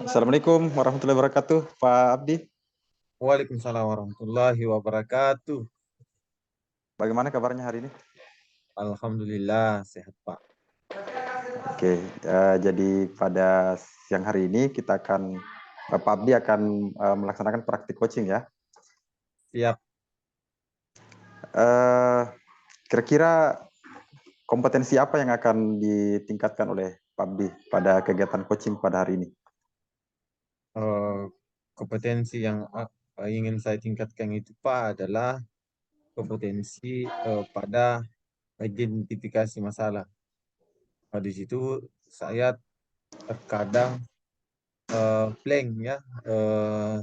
Assalamualaikum warahmatullahi wabarakatuh, Pak Abdi. Waalaikumsalam warahmatullahi wabarakatuh. Bagaimana kabarnya hari ini? Alhamdulillah sehat Pak. Oke, jadi pada siang hari ini Pak Abdi akan melaksanakan praktik coaching ya. Siap. Eh, Kira-kira kompetensi apa yang akan ditingkatkan oleh Pak Abdi pada kegiatan coaching pada hari ini? Kompetensi yang ingin saya tingkatkan itu Pak adalah kompetensi pada identifikasi masalah. Di situ saya terkadang blank ya.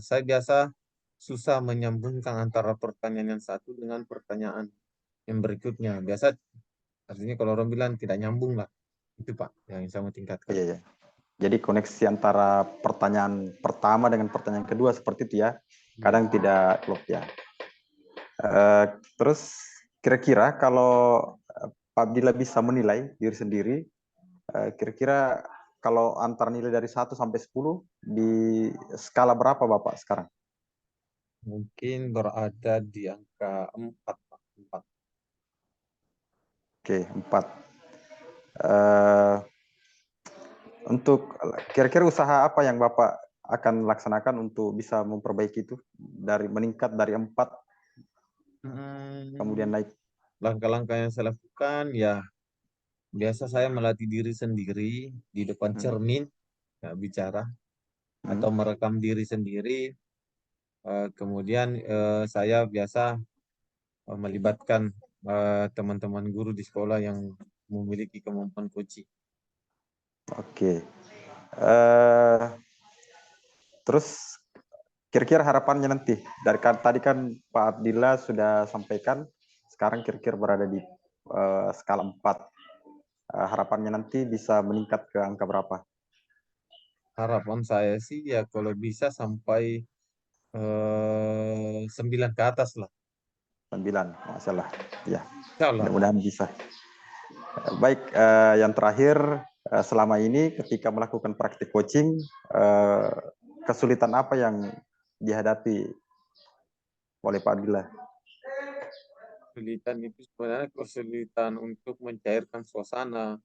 Saya biasa susah menyambungkan antara pertanyaan yang satu dengan pertanyaan yang berikutnya. Biasa artinya kalau orang bilang tidak nyambung lah. Itu Pak yang saya mau tingkatkan. Iya, iya. Jadi koneksi antara pertanyaan pertama dengan pertanyaan kedua seperti itu ya. Kadang tidak klop ya. Terus kira-kira kalau Pak Abdillah bisa menilai diri sendiri, kira-kira kalau antar nilai dari 1 sampai 10 di skala berapa Bapak sekarang? Mungkin berada di angka 4, Pak. 4. Oke, 4. Eh, untuk kira-kira usaha apa yang Bapak akan laksanakan untuk bisa memperbaiki itu dari meningkat dari 4 kemudian naik? Langkah-langkah yang saya lakukan ya biasa saya melatih diri sendiri di depan Hmm. cermin ya, bicara atau merekam diri sendiri. Kemudian saya biasa melibatkan teman-teman guru di sekolah yang memiliki kemampuan coaching. Oke. Eh, terus kira-kira harapannya nanti dari tadi kan Pak Abdillah sudah sampaikan sekarang kira-kira berada di skala 4. Harapannya nanti bisa meningkat ke angka berapa? Harapan saya sih ya kalau bisa sampai 9 ke atas lah. 9, masalah. Ya, Insya Allah. mudah-mudahan bisa. Baik, yang terakhir, selama ini ketika melakukan praktik coaching, kesulitan apa yang dihadapi oleh Pak Abdillah? Kesulitan itu sebenarnya kesulitan untuk mencairkan suasana,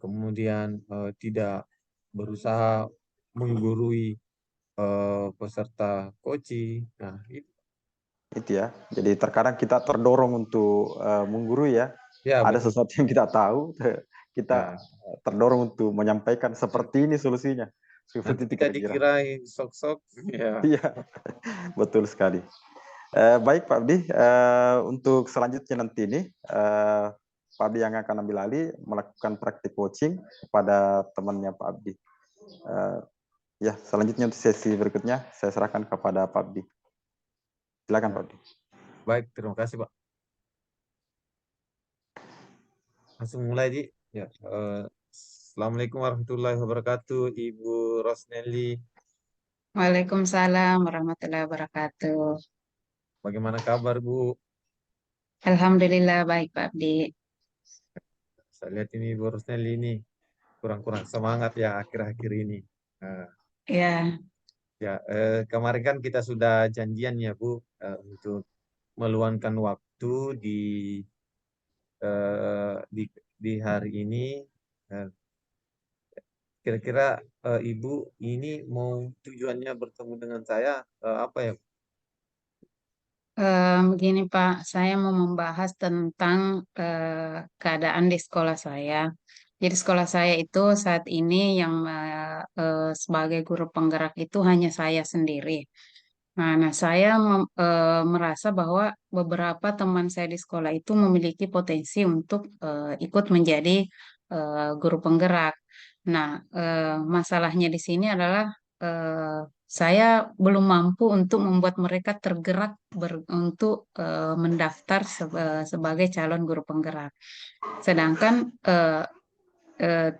kemudian tidak berusaha menggurui peserta coaching. Nah, Itu ya. Jadi terkadang kita terdorong untuk menggurui ya. ya Ada betul. sesuatu yang kita tahu, kita Ya. terdorong untuk menyampaikan seperti ini solusinya. Nanti Seperti itu kita kira-kira. dikirain sok-sok. Ya. Iya, betul sekali. Baik Pak Abdi, untuk selanjutnya nanti ini Pak Abdi yang akan ambil alih melakukan praktik coaching kepada temannya Pak Abdi. Ya, selanjutnya untuk sesi berikutnya saya serahkan kepada Pak Abdi. Silakan Ya. Pak Abdi. Baik, terima kasih Pak. Langsung mulai Ji. Ya. Assalamualaikum warahmatullahi wabarakatuh, Ibu Rosnelly. Waalaikumsalam warahmatullahi wabarakatuh. Bagaimana kabar Bu? Alhamdulillah baik Pak Abdi. Saya lihat ini Bu Rosnelly ini kurang-kurang semangat ya akhir-akhir ini. Nah, Ya, ya, kemarin kan kita sudah janjian ya Bu untuk meluangkan waktu di hari ini. Eh, Kira-kira Ibu ini mau tujuannya bertemu dengan saya apa ya? begini Pak, saya mau membahas tentang keadaan di sekolah saya. Jadi sekolah saya itu saat ini yang sebagai guru penggerak itu hanya saya sendiri. Nah, saya merasa bahwa beberapa teman saya di sekolah itu memiliki potensi untuk ikut menjadi guru penggerak. Nah, masalahnya di sini adalah saya belum mampu untuk membuat mereka tergerak untuk mendaftar sebagai calon guru penggerak. Sedangkan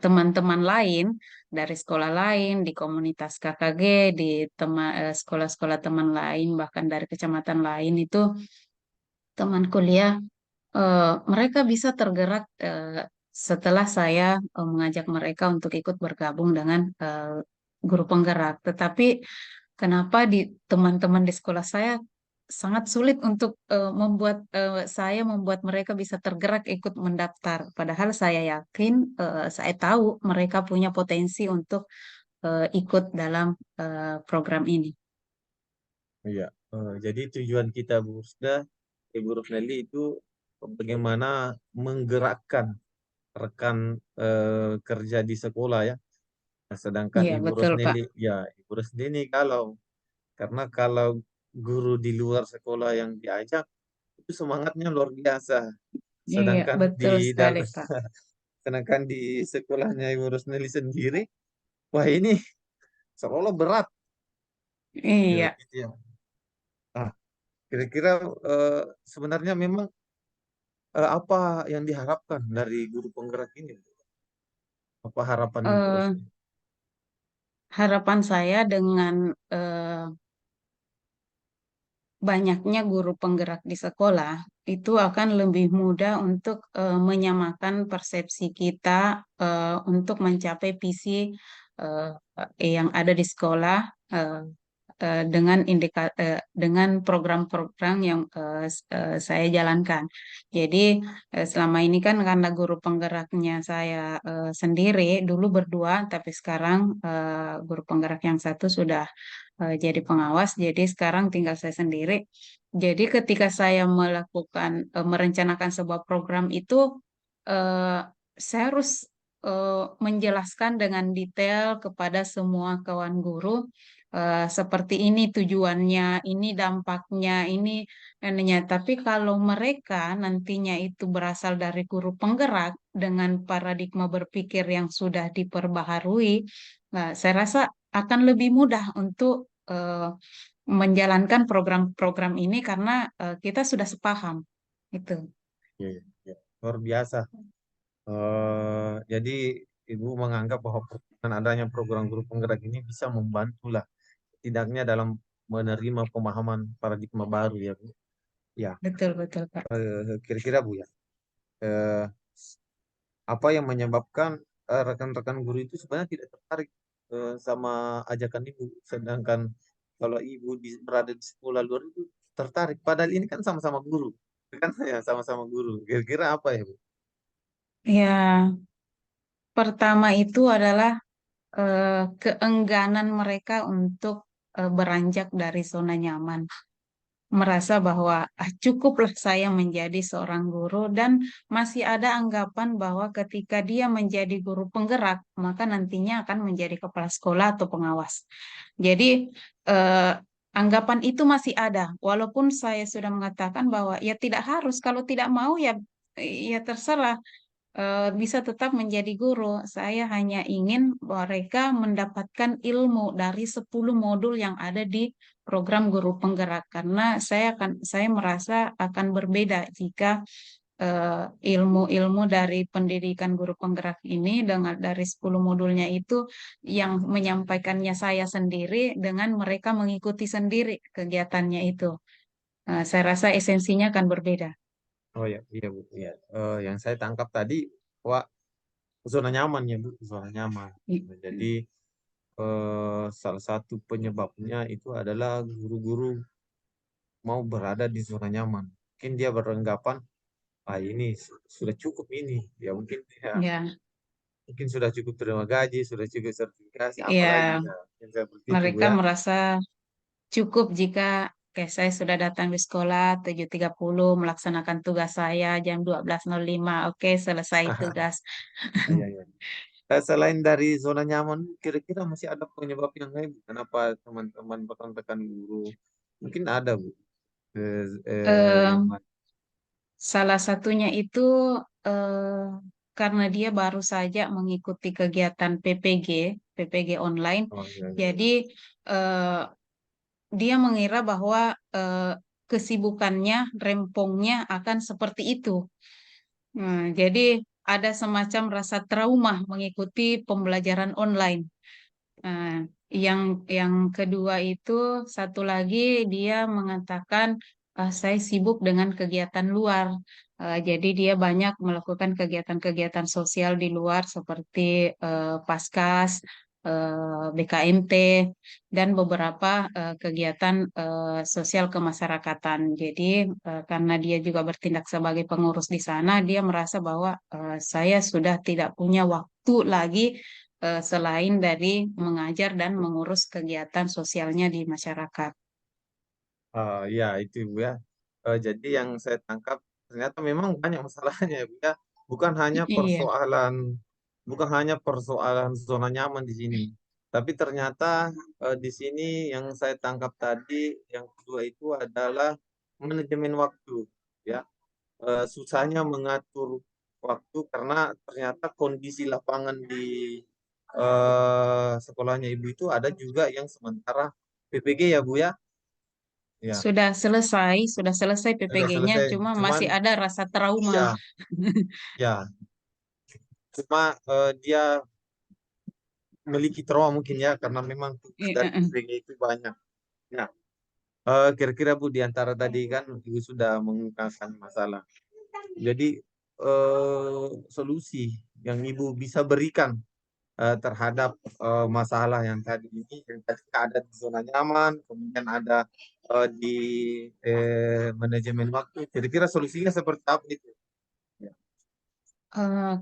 teman-teman lain dari sekolah lain, di komunitas KKG, di sekolah-sekolah teman lain, bahkan dari kecamatan lain itu teman kuliah, mereka bisa tergerak setelah saya mengajak mereka untuk ikut bergabung dengan guru penggerak. Tetapi kenapa di teman-teman di sekolah saya sangat sulit untuk membuat mereka bisa tergerak ikut mendaftar. Padahal saya yakin, saya tahu mereka punya potensi untuk ikut dalam program ini. Iya. Jadi tujuan kita Bu Rusda, Ibu Rusnelli itu bagaimana menggerakkan rekan kerja di sekolah ya. Nah, sedangkan Iya, Ibu betul, Pak. Rusnelli, ya Ibu Rusnelli karena kalau guru di luar sekolah yang diajak itu semangatnya luar biasa. Iya, Sedangkan betul di sekali, dalam Pak. sedangkan di sekolahnya Ibu Rusnelli sendiri, wah ini seolah berat. Ya, Iya. gitu ya. Ah, kira-kira sebenarnya memang apa yang diharapkan dari guru penggerak ini? Apa harapan Ibu Eh, Rusnelli? Harapan saya dengan banyaknya guru penggerak di sekolah itu akan lebih mudah untuk menyamakan persepsi kita untuk mencapai visi eh, yang ada di sekolah, eh, dengan program-program yang saya jalankan. Jadi selama ini kan karena guru penggeraknya saya sendiri, dulu berdua, tapi sekarang guru penggerak yang satu sudah jadi pengawas, jadi sekarang tinggal saya sendiri. Jadi ketika saya merencanakan sebuah program itu, eh, saya harus menjelaskan dengan detail kepada semua kawan guru, seperti ini tujuannya, ini dampaknya, ini ininya. Tapi kalau mereka nantinya itu berasal dari guru penggerak dengan paradigma berpikir yang sudah diperbaharui, nah, saya rasa akan lebih mudah untuk menjalankan program-program ini karena kita sudah sepaham. Itu. Ya, ya, ya. Luar biasa. Jadi Ibu menganggap bahwa dengan adanya program guru penggerak ini bisa membantu lah, tidaknya dalam menerima pemahaman paradigma baru ya Bu. Ya, Betul, betul, Pak. kira-kira Bu ya, eh, apa yang menyebabkan rekan-rekan guru itu sebenarnya tidak tertarik sama ajakan Ibu, sedangkan kalau Ibu berada di sekolah luar itu tertarik, padahal ini kan sama-sama guru, kan ya sama-sama guru. Kira-kira apa ya Bu? Ya, pertama itu adalah keengganan mereka untuk beranjak dari zona nyaman. Merasa bahwa cukuplah saya menjadi seorang guru, dan masih ada anggapan bahwa ketika dia menjadi guru penggerak maka nantinya akan menjadi kepala sekolah atau pengawas. Jadi eh, anggapan itu masih ada walaupun saya sudah mengatakan bahwa ya tidak harus, kalau tidak mau ya ya terserah, bisa tetap menjadi guru. Saya hanya ingin mereka mendapatkan ilmu dari 10 modul yang ada di program guru penggerak, karena saya merasa akan berbeda jika ilmu-ilmu dari pendidikan guru penggerak ini dengan dari 10 modulnya itu yang menyampaikannya saya sendiri dengan mereka mengikuti sendiri kegiatannya itu. Saya rasa esensinya akan berbeda. Oh ya, iya Bu. Iya. Yang saya tangkap tadi, wah, zona nyaman ya Bu, zona nyaman. I- Jadi salah satu penyebabnya itu adalah guru-guru mau berada di zona nyaman. Mungkin dia beranggapan, ah ini sudah cukup ini. Ya Ya, mungkin sudah cukup terima gaji, sudah cukup sertifikasi, apalagi ya, ya. Yang seperti itu Bu mereka ya. merasa cukup jika saya sudah datang di sekolah 7.30 melaksanakan tugas saya jam 12.05. Oke, selesai tugas. Iya, iya. Selain dari zona nyaman, kira-kira masih ada penyebab yang lain, Bu? Kenapa teman-teman rekan-rekan guru mungkin ada Bu? Yang Eh, Salah satunya itu karena dia baru saja mengikuti kegiatan PPG online. oh iya, iya, iya. Jadi eh, dia mengira bahwa kesibukannya, rempongnya akan seperti itu. Jadi ada semacam rasa trauma mengikuti pembelajaran online. Nah, yang kedua itu satu lagi dia mengatakan Saya sibuk dengan kegiatan luar. Jadi dia banyak melakukan kegiatan-kegiatan sosial di luar seperti Paskas, BKMT, dan beberapa kegiatan sosial kemasyarakatan. Jadi karena dia juga bertindak sebagai pengurus di sana, dia merasa bahwa saya sudah tidak punya waktu lagi selain dari mengajar dan mengurus kegiatan sosialnya di masyarakat. Ya itu Bu ya. Jadi yang saya tangkap ternyata memang banyak masalahnya ya Bu ya. Bukan hanya Iya. persoalan bukan hanya persoalan zona nyaman di sini. Tapi ternyata di sini yang saya tangkap tadi yang kedua itu adalah manajemen waktu ya. Susahnya mengatur waktu karena ternyata kondisi lapangan di sekolahnya Ibu itu ada juga yang sementara PPG ya Bu ya. Ya, Sudah selesai sudah PPG-nya, selesai. cuma Cuman masih ada rasa trauma. iya, ya, cuma dia memiliki trauma mungkin ya karena memang tugas Eh, dari eh, eh. PPG itu banyak. Ya, kira-kira Bu di antara tadi kan Ibu sudah mengungkapkan masalah. Jadi solusi yang Ibu bisa berikan terhadap masalah yang tadi ini, yang tadi ada di zona nyaman, kemudian ada di manajemen waktu. Kira-kira solusinya seperti apa itu? Ya.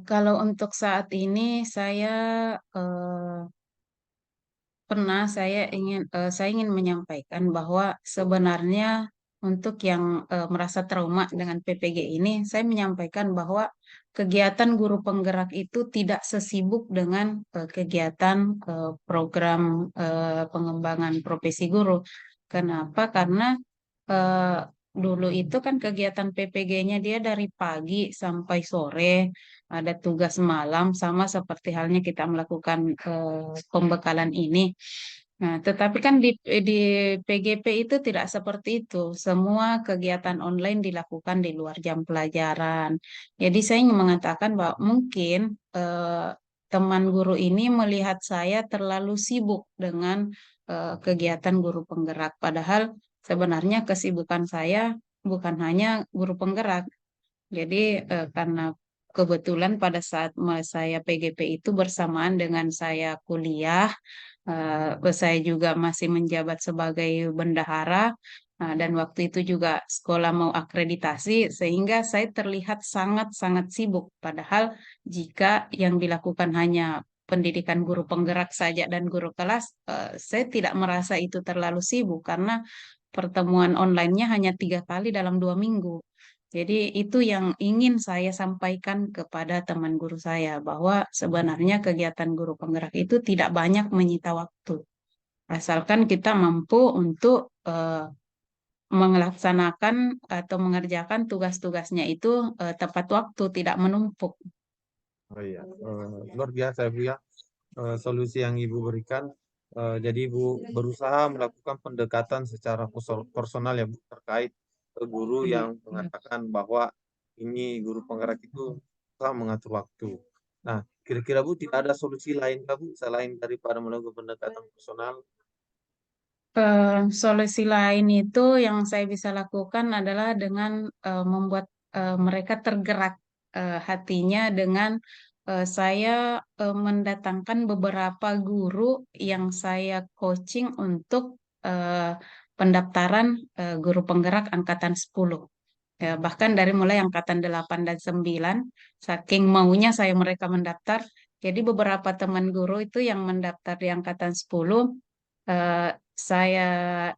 Kalau untuk saat ini saya eh, saya ingin menyampaikan bahwa sebenarnya untuk yang merasa trauma dengan PPG ini, saya menyampaikan bahwa kegiatan guru penggerak itu tidak sesibuk dengan kegiatan program pengembangan profesi guru. Kenapa? Karena eh, dulu itu kan kegiatan PPG-nya dia dari pagi sampai sore, ada tugas malam, sama seperti halnya kita melakukan pembekalan ini. Nah, tetapi kan di PGP itu tidak seperti itu. Semua kegiatan online dilakukan di luar jam pelajaran. Jadi saya ingin mengatakan bahwa mungkin teman guru ini melihat saya terlalu sibuk dengan kegiatan guru penggerak. Padahal sebenarnya kesibukan saya bukan hanya guru penggerak. Jadi karena kebetulan pada saat saya PGP itu bersamaan dengan saya kuliah, saya juga masih menjabat sebagai bendahara, dan waktu itu juga sekolah mau akreditasi, sehingga saya terlihat sangat-sangat sibuk. Padahal jika yang dilakukan hanya pendidikan guru penggerak saja dan guru kelas, saya tidak merasa itu terlalu sibuk karena pertemuan online-nya hanya 3 kali dalam 2 minggu. Jadi itu yang ingin saya sampaikan kepada teman guru saya bahwa sebenarnya kegiatan guru penggerak itu tidak banyak menyita waktu. Asalkan kita mampu untuk melaksanakan atau mengerjakan tugas-tugasnya itu tepat waktu, tidak menumpuk. Oh iya, luar biasa Bu ya. Solusi yang Ibu berikan. Jadi Ibu berusaha melakukan pendekatan secara personal ya Bu terkait guru Iya. yang mengatakan bahwa ini guru penggerak itu susah mengatur waktu. Nah, kira-kira Bu tidak ada solusi lain kah Bu selain daripada melakukan pendekatan personal? Solusi lain itu yang saya bisa lakukan adalah dengan membuat mereka tergerak hatinya dengan saya mendatangkan beberapa guru yang saya coaching untuk eh, pendaftaran guru penggerak angkatan 10. Ya, bahkan dari mulai angkatan 8 dan 9, saking maunya saya mereka mendaftar. Jadi beberapa teman guru itu yang mendaftar di angkatan 10, eh, saya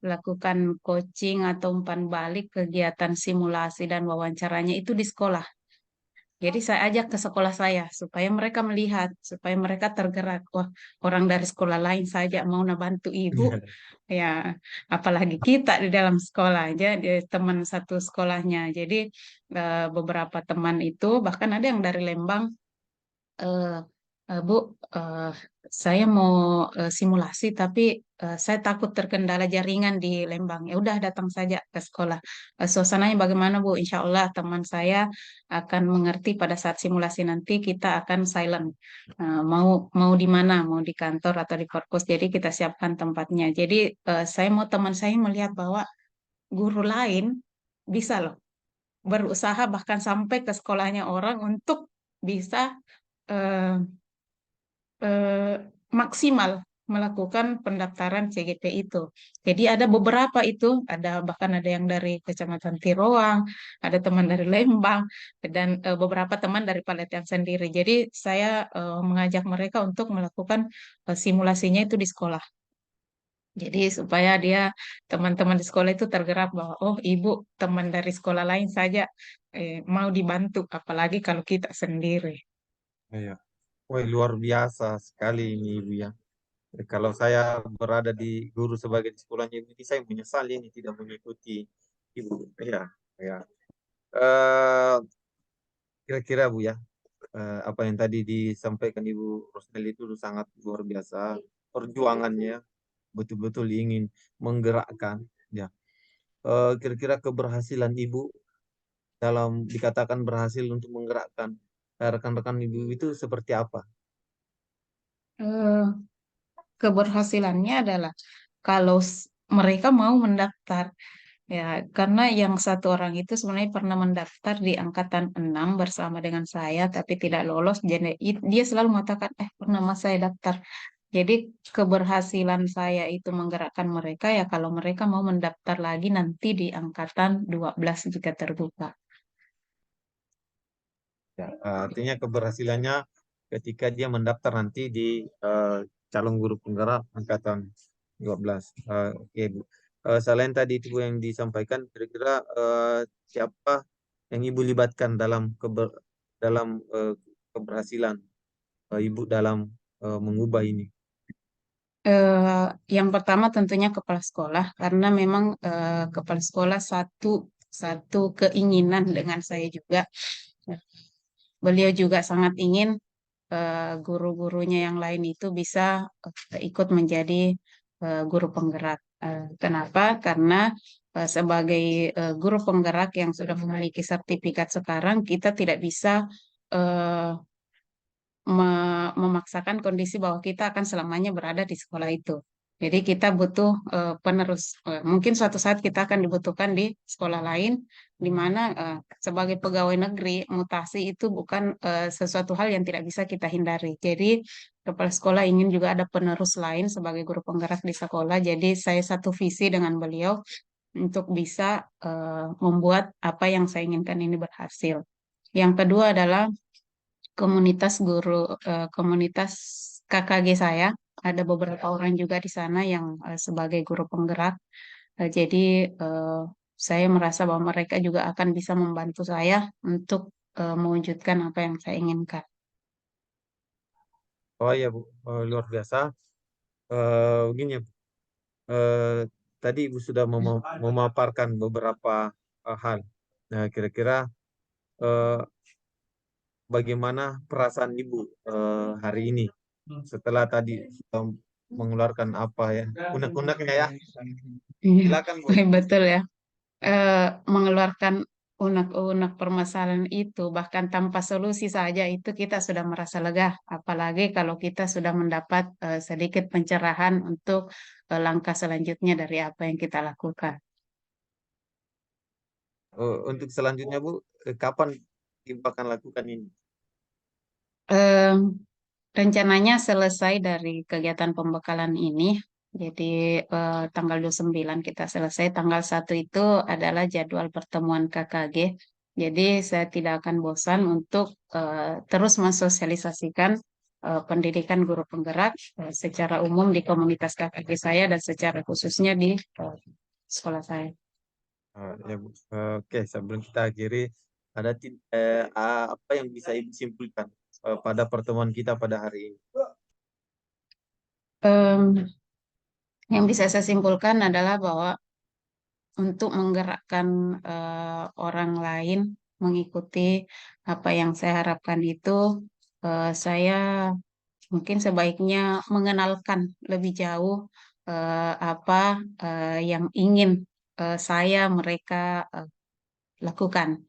lakukan coaching atau umpan balik kegiatan simulasi dan wawancaranya itu di sekolah. Jadi saya ajak ke sekolah saya supaya mereka melihat, supaya mereka tergerak. Wah, orang dari sekolah lain saja mau bantu ibu, ya apalagi kita di dalam sekolah aja, dia teman satu sekolahnya. Jadi beberapa teman itu bahkan ada yang dari Lembang, eh, Bu, eh, saya mau simulasi, tapi saya takut terkendala jaringan di Lembang. Ya udah datang saja ke sekolah. Suasananya bagaimana, Bu? Insya Allah teman saya akan mengerti pada saat simulasi nanti kita akan silent. Mau mau di mana? Mau di kantor atau di korpus? Jadi kita siapkan tempatnya. Jadi saya mau teman saya melihat bahwa guru lain bisa loh berusaha bahkan sampai ke sekolahnya orang untuk bisa eh, eh, maksimal melakukan pendaftaran CGP itu. Jadi ada beberapa itu, bahkan ada yang dari Kecamatan Tiroang, ada teman dari Lembang, dan beberapa teman dari Paletian sendiri. Jadi saya mengajak mereka untuk melakukan simulasinya itu di sekolah. Jadi supaya teman-teman di sekolah itu tergerak bahwa oh ibu teman dari sekolah lain saja mau dibantu, apalagi kalau kita sendiri. Iya. Wah, luar biasa sekali ini Ibu ya. Kalau saya berada di guru sebagai di sekolahnya Ibu ini, saya menyesali ini tidak mengikuti Ibu. Iya, ya. Eh, Kira-kira Bu ya, apa yang tadi disampaikan Ibu Rosnel itu sangat luar biasa. Perjuangannya betul-betul ingin menggerakkan. Ya. Kira-kira keberhasilan Ibu dalam dikatakan berhasil untuk menggerakkan rekan-rekan Ibu itu seperti apa? Eh, Keberhasilannya adalah kalau mereka mau mendaftar. Ya, karena yang satu orang itu sebenarnya pernah mendaftar di angkatan 6 bersama dengan saya, tapi tidak lolos. Jadi dia selalu mengatakan, pernah mas saya daftar. Jadi keberhasilan saya itu menggerakkan mereka ya kalau mereka mau mendaftar lagi nanti di angkatan 12 jika terbuka. Ya, artinya keberhasilannya ketika dia mendaftar nanti di calon guru penggerak angkatan 12. Oke, Bu. Selain tadi itu yang disampaikan, kira-kira siapa yang Ibu libatkan dalam keberhasilan Ibu dalam mengubah ini? Yang pertama tentunya kepala sekolah karena memang kepala sekolah satu satu keinginan dengan saya juga. Beliau juga sangat ingin guru-gurunya yang lain itu bisa ikut menjadi guru penggerak. Kenapa? Karena sebagai guru penggerak yang sudah memiliki sertifikat sekarang, kita tidak bisa eh, memaksakan kondisi bahwa kita akan selamanya berada di sekolah itu. Jadi kita butuh penerus. Mungkin suatu saat kita akan dibutuhkan di sekolah lain, di mana sebagai pegawai negeri mutasi itu bukan sesuatu hal yang tidak bisa kita hindari. Jadi kepala sekolah ingin juga ada penerus lain sebagai guru penggerak di sekolah. Jadi saya satu visi dengan beliau untuk bisa membuat apa yang saya inginkan ini berhasil. Yang kedua adalah komunitas guru, komunitas KKG saya. Ada beberapa orang juga di sana yang sebagai guru penggerak. Jadi eh, saya merasa bahwa mereka juga akan bisa membantu saya untuk mewujudkan apa yang saya inginkan. Oh ya, Bu. Luar biasa. Begini ya, Bu. Eh, Tadi Ibu sudah memaparkan beberapa hal. Nah, kira-kira eh, bagaimana perasaan Ibu hari ini setelah tadi sudah mengeluarkan apa ya, unek-uneknya ya. Iya, Silakan Bu. betul ya. Mengeluarkan unek-unek permasalahan itu, bahkan tanpa solusi saja itu kita sudah merasa lega. Apalagi kalau kita sudah mendapat sedikit pencerahan untuk langkah selanjutnya dari apa yang kita lakukan. Untuk selanjutnya Bu, kapan Ibu akan lakukan ini? Eh, Rencananya selesai dari kegiatan pembekalan ini, jadi tanggal 29 kita selesai, tanggal 1 itu adalah jadwal pertemuan KKG. Jadi saya tidak akan bosan untuk terus mensosialisasikan pendidikan guru penggerak secara umum di komunitas KKG saya dan secara khususnya di sekolah saya. Ya, Bu. Oke, sebelum kita akhiri, apa yang bisa Ibu simpulkan pada pertemuan kita pada hari ini? Em, yang bisa saya simpulkan adalah bahwa untuk menggerakkan orang lain mengikuti apa yang saya harapkan itu, saya mungkin sebaiknya mengenalkan lebih jauh apa yang ingin mereka lakukan.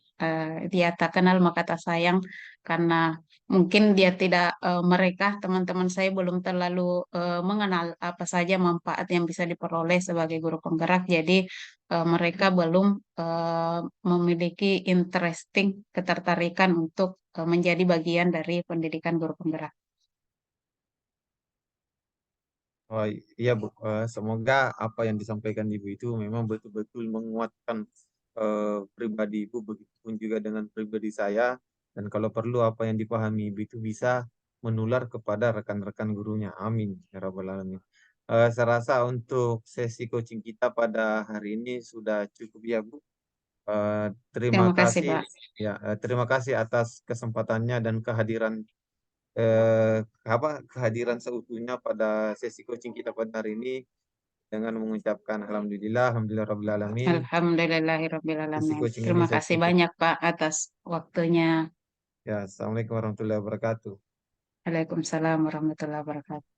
Dia tak kenal maka tak sayang, karena mungkin dia tidak mereka teman-teman saya belum terlalu mengenal apa saja manfaat yang bisa diperoleh sebagai guru penggerak. Jadi mereka belum eh, memiliki ketertarikan untuk menjadi bagian dari pendidikan guru penggerak. Oh iya Bu, semoga apa yang disampaikan Ibu itu memang betul-betul menguatkan pribadi Ibu, begitupun juga dengan pribadi saya. Dan kalau perlu apa yang dipahami Ibu itu bisa menular kepada rekan-rekan gurunya. Amin ya Rabbal Alamin. Saya rasa untuk sesi coaching kita pada hari ini sudah cukup ya Bu. Terima Terima kasih, kasih Pak. ya, terima kasih atas kesempatannya dan kehadiran eh, kehadiran seutuhnya pada sesi coaching kita pada hari ini dengan mengucapkan alhamdulillah, alhamdulillah rabbil alamin. Sesi Alhamdulillahirrahmanirrahim. coaching ini Terima saya kasih tutup. banyak, Pak, atas waktunya. Ya, assalamualaikum warahmatullahi wabarakatuh. Waalaikumsalam warahmatullahi wabarakatuh.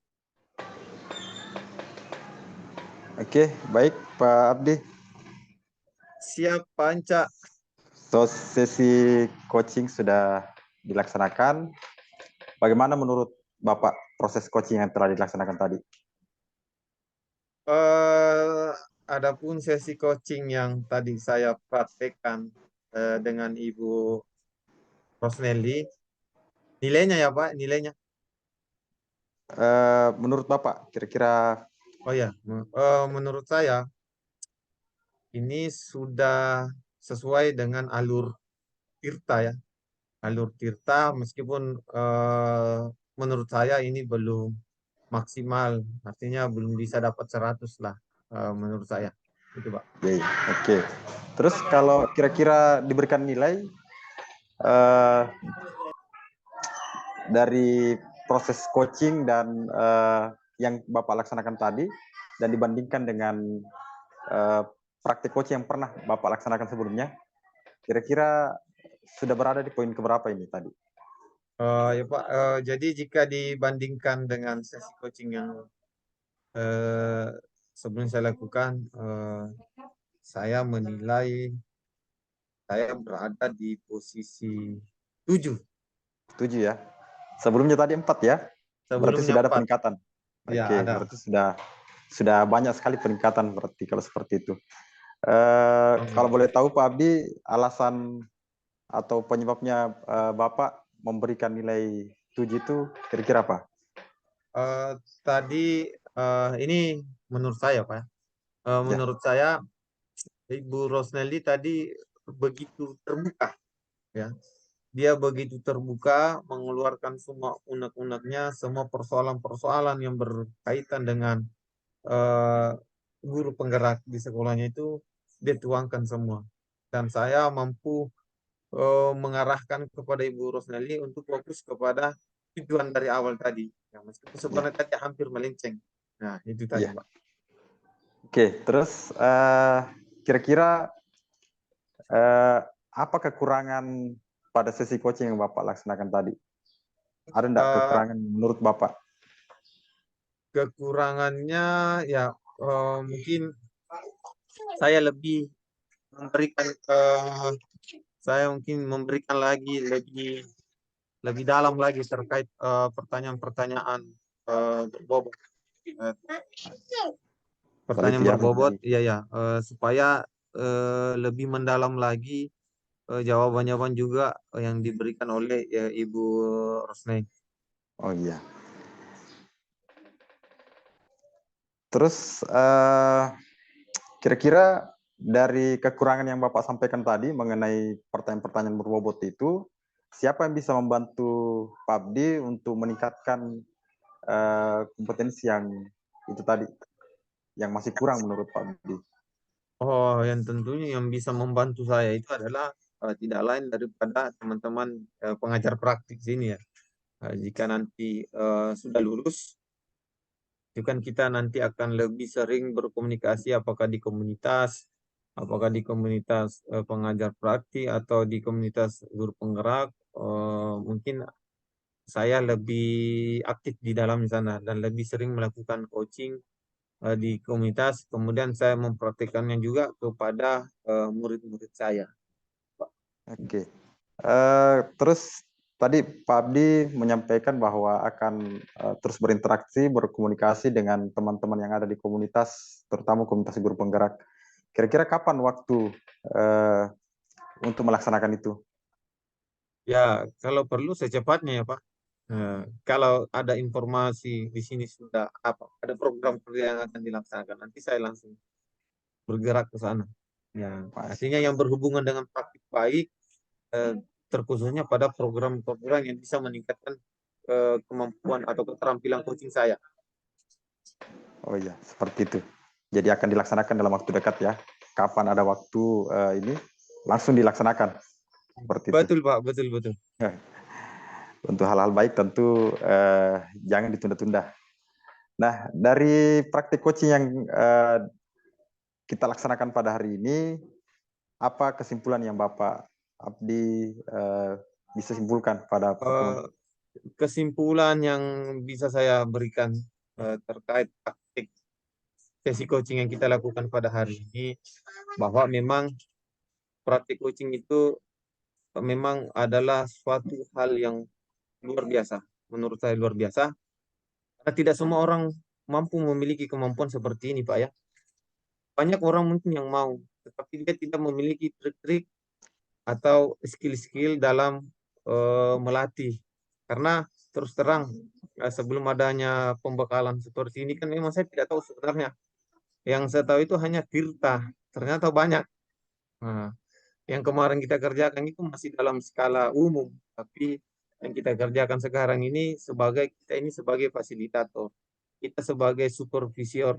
Oke, baik Pak Abdi. Siap, Panca. So, sesi coaching sudah dilaksanakan. Bagaimana menurut Bapak proses coaching yang telah dilaksanakan tadi? eh Adapun sesi coaching yang tadi saya praktekkan dengan Ibu Rosnelly, nilainya ya Pak, nilainya. Menurut Bapak, kira-kira Oh ya, menurut saya ini sudah sesuai dengan alur Tirta ya. Alur Tirta meskipun menurut saya ini belum maksimal, artinya belum bisa dapat 100 lah menurut saya. Itu Pak. oke. Terus kalau kira-kira diberikan nilai dari proses coaching dan yang Bapak laksanakan tadi dan dibandingkan dengan praktik coaching yang pernah Bapak laksanakan sebelumnya, kira-kira sudah berada di poin keberapa ini tadi? Ya Pak, jadi jika dibandingkan dengan sesi coaching yang sebelum saya lakukan, saya menilai saya berada di posisi 7. 7 ya. Sebelumnya tadi 4 ya. Berarti Sebelumnya sudah ada 4. peningkatan. Ya, Oke, ada. berarti sudah banyak sekali peningkatan berarti kalau seperti itu. Kalau boleh tahu Pak Abdi, alasan atau penyebabnya Bapak memberikan nilai 7 itu kira-kira apa? Tadi ini menurut saya Pak. Menurut saya Ibu Rosnelly tadi begitu terbuka ya. Dia begitu terbuka mengeluarkan semua unek-uneknya, semua persoalan-persoalan yang berkaitan dengan guru penggerak di sekolahnya itu dia tuangkan semua. Dan saya mampu mengarahkan kepada Ibu Rosnelly untuk fokus kepada tujuan dari awal tadi. Ya, meskipun sebenarnya tadi hampir melenceng. Nah, itu tadi, Iya. Pak. Oke, terus kira-kira apa kekurangan pada sesi coaching yang Bapak laksanakan tadi? Ada enggak Eh, kekurangan menurut Bapak? Kekurangannya ya mungkin saya lebih memberikan saya mungkin memberikan lagi lebih dalam lagi terkait pertanyaan-pertanyaan berbobot. Eh, Soal itu Pertanyaan ya, berbobot, jadi iya ya, supaya lebih mendalam lagi jawaban-jawaban juga yang diberikan oleh Ibu Rosnei. oh iya. Terus kira-kira dari kekurangan yang Bapak sampaikan tadi mengenai pertanyaan-pertanyaan berbobot itu, siapa yang bisa membantu Pak Abdi untuk meningkatkan kompetensi yang itu tadi, yang masih kurang menurut Pak Abdi? Oh, yang tentunya yang bisa membantu saya itu adalah tidak lain daripada teman-teman pengajar praktik sini ya. Jika nanti sudah lulus, itu kan kita nanti akan lebih sering berkomunikasi apakah di komunitas pengajar praktik atau di komunitas guru penggerak. Mungkin saya lebih aktif di dalam sana dan lebih sering melakukan coaching di komunitas. Kemudian saya mempraktikkannya juga kepada murid-murid saya. Oke. Terus tadi Pak Abdi menyampaikan bahwa akan terus berinteraksi, berkomunikasi dengan teman-teman yang ada di komunitas, terutama komunitas guru penggerak. Kira-kira kapan waktu untuk melaksanakan itu? Ya, kalau perlu secepatnya ya Pak. Kalau ada informasi di sini sudah ada program kerja yang akan dilaksanakan, nanti saya langsung bergerak ke sana. Ya, artinya yang berhubungan dengan praktik baik, terkhususnya pada program-program yang bisa meningkatkan kemampuan atau keterampilan coaching saya. Oh iya, seperti itu. Jadi akan dilaksanakan dalam waktu dekat ya. Kapan ada waktu ini, langsung dilaksanakan. Seperti itu. Betul Pak, betul. Untuk hal-hal baik tentu jangan ditunda-tunda. Nah, dari praktik coaching yang kita laksanakan pada hari ini, apa kesimpulan yang Bapak Abdi bisa simpulkan pada pertemuan? Kesimpulan yang bisa saya berikan terkait praktik sesi coaching yang kita lakukan pada hari ini, bahwa memang praktik coaching itu memang adalah suatu hal yang luar biasa. Menurut saya luar biasa. Karena tidak semua orang mampu memiliki kemampuan seperti ini, Pak ya. Banyak orang mungkin yang mau, tetapi dia tidak memiliki trik-trik atau skill-skill dalam melatih. Karena terus terang, sebelum adanya pembekalan seperti ini kan memang saya tidak tahu sebenarnya. Yang saya tahu itu hanya Tirta, ternyata banyak. Nah, yang kemarin kita kerjakan itu masih dalam skala umum, tapi yang kita kerjakan sekarang ini kita ini sebagai fasilitator, kita sebagai supervisor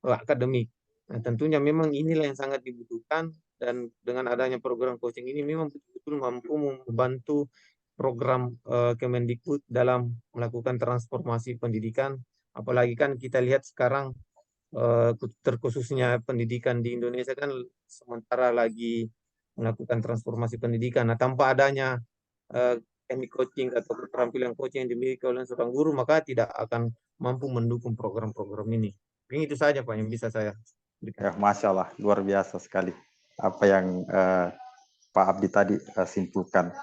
akademik. Nah, tentunya memang inilah yang sangat dibutuhkan, dan dengan adanya program coaching ini memang betul-betul mampu membantu program Kemendikbud dalam melakukan transformasi pendidikan. Apalagi kan kita lihat sekarang terkhususnya pendidikan di Indonesia kan sementara lagi melakukan transformasi pendidikan. Nah, tanpa adanya teknik coaching atau keterampilan coaching yang dimiliki oleh seorang guru, maka tidak akan mampu mendukung program-program ini. Ini itu saja Pak yang bisa saya berikan. Ya, Masya Allah, luar biasa sekali apa yang Pak Abdi tadi simpulkan.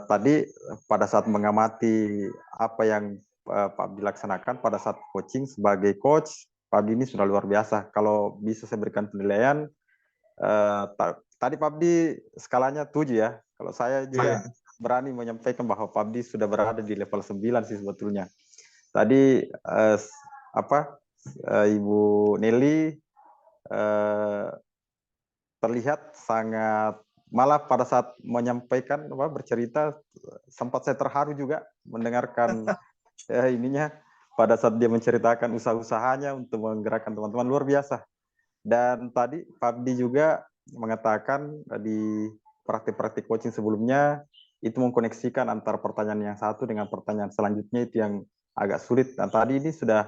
Tadi pada saat mengamati apa yang Pak Abdi laksanakan pada saat coaching sebagai coach, Pak Abdi ini sudah luar biasa. Kalau bisa saya berikan penilaian, tadi Pak Abdi skalanya 7 ya. Kalau saya juga berani menyampaikan bahwa Pak Abdi sudah berada di level 9 sih sebetulnya. Tadi Ibu Nelly terlihat sangat, malah pada saat menyampaikan bercerita sempat saya terharu juga mendengarkan ininya pada saat dia menceritakan usaha-usahanya untuk menggerakkan teman-teman, luar biasa. Dan tadi Pak Abdi juga mengatakan di praktik-praktik coaching sebelumnya itu mengkoneksikan antara pertanyaan yang satu dengan pertanyaan selanjutnya, itu yang agak sulit. Dan tadi ini sudah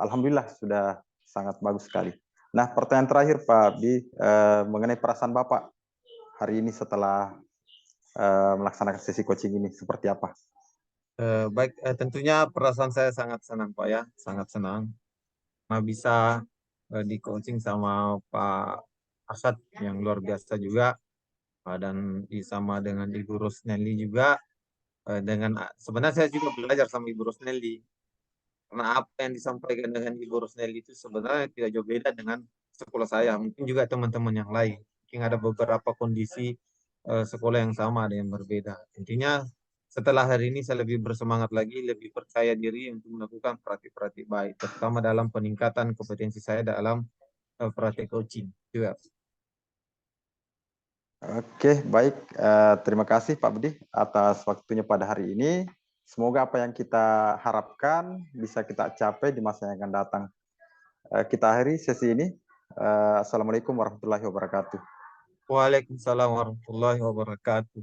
alhamdulillah sudah sangat bagus sekali. Nah, pertanyaan terakhir Pak Abdi mengenai perasaan Bapak hari ini setelah melaksanakan sesi coaching ini seperti apa? Baik, tentunya perasaan saya sangat senang Pak ya, sangat senang. Nah, bisa di coaching sama Pak Asad yang luar biasa juga, dan sama dengan Ibu Rosnelli juga. Sebenarnya saya juga belajar sama Ibu Rosnelli, karena apa yang disampaikan dengan Ibu Rosnelli itu sebenarnya tidak jauh beda dengan sekolah saya, mungkin juga teman-teman yang lain. Mungkin ada beberapa kondisi sekolah yang sama, ada yang berbeda. Intinya setelah hari ini saya lebih bersemangat lagi, lebih percaya diri untuk melakukan praktik-praktik baik, terutama dalam peningkatan kompetensi saya dalam praktik coaching juga. Oke, baik. Terima kasih Pak Budi atas waktunya pada hari ini. Semoga apa yang kita harapkan bisa kita capai di masa yang akan datang. Kita akhiri sesi ini. Assalamualaikum warahmatullahi wabarakatuh. Waalaikumsalam warahmatullahi wabarakatuh.